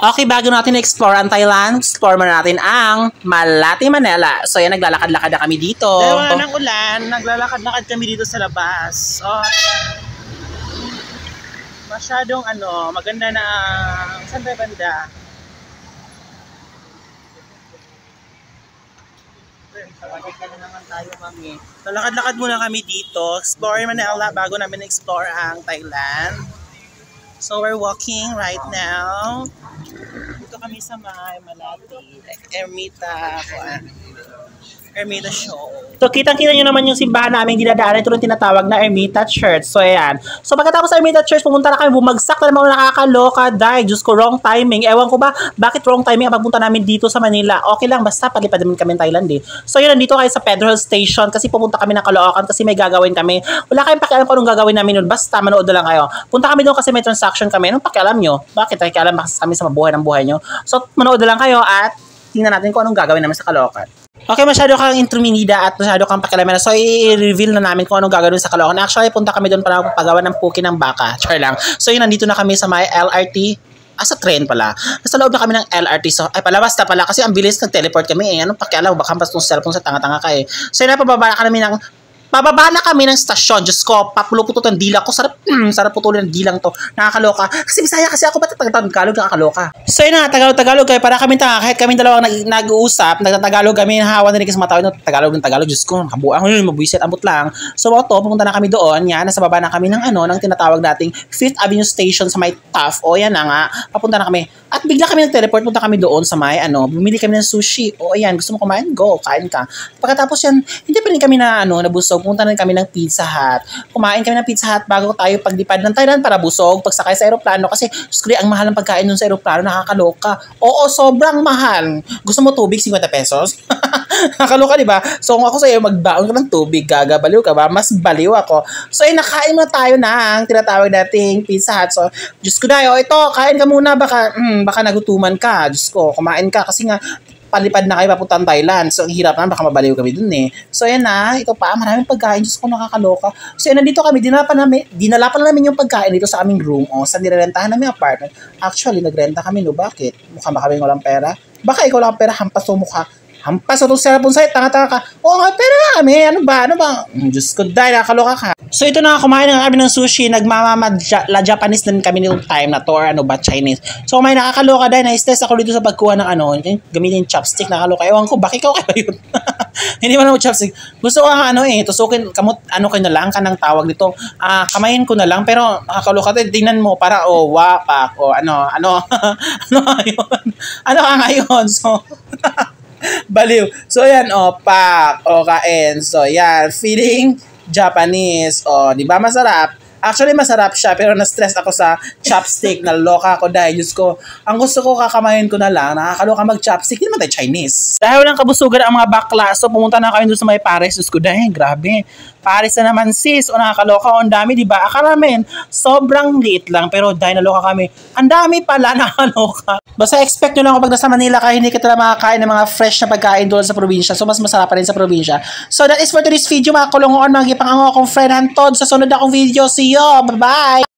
Okay, bago natin explore ang Thailand, explore muna natin ang Malate, Manila. So yan, naglalakad-lakad na kami dito. Dahil ng ulan, naglalakad-lakad kami dito sa labas. Oh, masyadong maganda na saan ba banda? Sabagay na naman tayo, mami. Lalakad-lakad muna kami dito. Explore Manila bago namin explore ang Thailand. So we're walking right now. Dito kami sa Malate, Ermita Show. So kitang-kita nyo naman yung simbahan namin dinadaanan. Ito yung tinatawag na Ermita Church. So ayan. So pagkatapos sa Ermita Church, pumunta na kami, bumagsak na naman nakakaloka. Dahil, Diyos ko, wrong timing. Ewan ko ba, bakit wrong timing ang pagpunta namin dito sa Manila? Okay lang, basta palipad namin kami ng Thailand eh. So yun, nandito kayo sa Pedro Station kasi pupunta kami ng Caloocan kasi may gagawin kami. Wala kayong pakialam kung anong gagawin namin nun. Basta manood na lang kayo. Punta kami doon kasi may transaction kami. Anong pakialam nyo? Bakit? Pakialam kami sa mabuhay ng buhay nyo. So manood na lang kayo at tingnan natin kung anong gagawin namin sa Caloocan. Okay, masyado kang interminida at masyado kang pakialaman. So, i-reveal na namin kung anong gagawin sa Caloocan. Actually, punta kami doon para pagawa ng puki ng baka. Char lang. So, yun, nandito na kami sa may LRT. Sa train pala. Nasa loob na kami ng LRT. So, ay pala, basta pala. Kasi ang bilis nag-teleport kami eh. Anong pakialam? Baka hampas ng cellphone sa tanga-tanga ka eh. So, yun, napababa na kami ng pababa na kami ng stasyon. Diyos ko, papulo-putot ang dila ko. Sarap putulin ang dilang to. Nakakaloka. Kasi Bisaya kasi ako, ba't Tagalog nakakaloka? So yun na, Tagalog kayo. Para kami tanga, kahit kami dalawang nag-uusap, nagtatagalog kami, hawa na rin kasi mga tao ng Tagalog. Diyos ko, nakabuang, mabuisit, ambot lang. So ito, pumunta na kami doon. Yan, nasa baba na kami ng ng tinatawag nating 5th Avenue Station sa may TAF. O yan na nga, papunta na kami. At bigla kami nag-teleport, punta kami doon sa may bumili kami ng sushi. O ayan, gusto mo kumain? Go, kain ka. Pagkatapos yan, hindi pa rin kami na nabusog. Pumunta na kami ng Pizza Hut. Kumain kami ng Pizza Hut bago tayo paglipad ng Thailand para busog. Pagsakay sa aeroplano kasi, sorry, ang mahal ng pagkain dun sa aeroplano, nakakaloka. Oo, sobrang mahal. Gusto mo tubig, 50 pesos? Nakakaloka, di ba? So, kung ako sa'yo, magbaon ka ng tubig, gagabaliw ka ba? Mas baliw ako. So, nakain mo tayo ng tinatawag nating Pizza Hut. So, Diyos ko na, ito, kain ka muna, baka nagutuman ka. Diyos ko, kumain ka kasi nga, palipad na kayo papuntang Thailand. So, ang hirap naman, baka mabaliw kami dun eh. So, yan na. Ito pa, maraming pagkain. Diyos ko, nakakaloka. So, nandito kami. Dinala pa namin yung pagkain dito sa aming room. O, sa nirerentahan namin apartment. Actually, nagrenta kami, no? Bakit? Mukha ba kami walang pera? Baka ikaw lang pera, hampas o mukha. Hampas o itong cellphone sa'yo, tanga-tanga ka. Oo nga, pera kami. Ano ba? Diyos ko, dahil nakakaloka ka. So ito na, kumain na kami ng sushi. La Japanese din kami nitong time na to or Chinese. So may nakakaloka dahil na-stress ako dito sa pagkuha ng gamitin chopstick. Nakakaloka. Ewan ko, bakit ikaw kayo yun? Hindi man ako chopstick. Gusto ko tusukin, kayo na lang, kanang tawag dito. Kamayin ko na lang, pero nakakaloka. Tingnan mo, para, wapak, ano ngayon? Ano ka ngayon? So, baliw. So, yan, pak, kain. So, yan, feeling Japanese. Di ba masarap? Actually, masarap siya, pero na-stress ako sa chopstick. Naloka ako dahil, Diyos ko, ang gusto ko kakamayin ko na lang, nakakaloka mag-chopstick, hindi naman tayo Chinese. Dahil walang kabusugan ang mga bakla, so pumunta na kami doon sa may Paris. Diyos ko, dahil, grabe. Paris na naman sis, nakakaloka, ang dami, di ba? Akala namin, sobrang liit lang, pero dahil naloka kami, ang dami pala, nakakaloka. Basta expect nyo lang kapag nasa Manila ka, hindi ka talaga makakain ng mga fresh na pagkain doon sa probinsya. So, mas masarap pa rin sa probinsya. So, that is for today's video, mga kulungoon, mga gipang akong friend Hantod. Sa sunod akong video, see you! Bye-bye!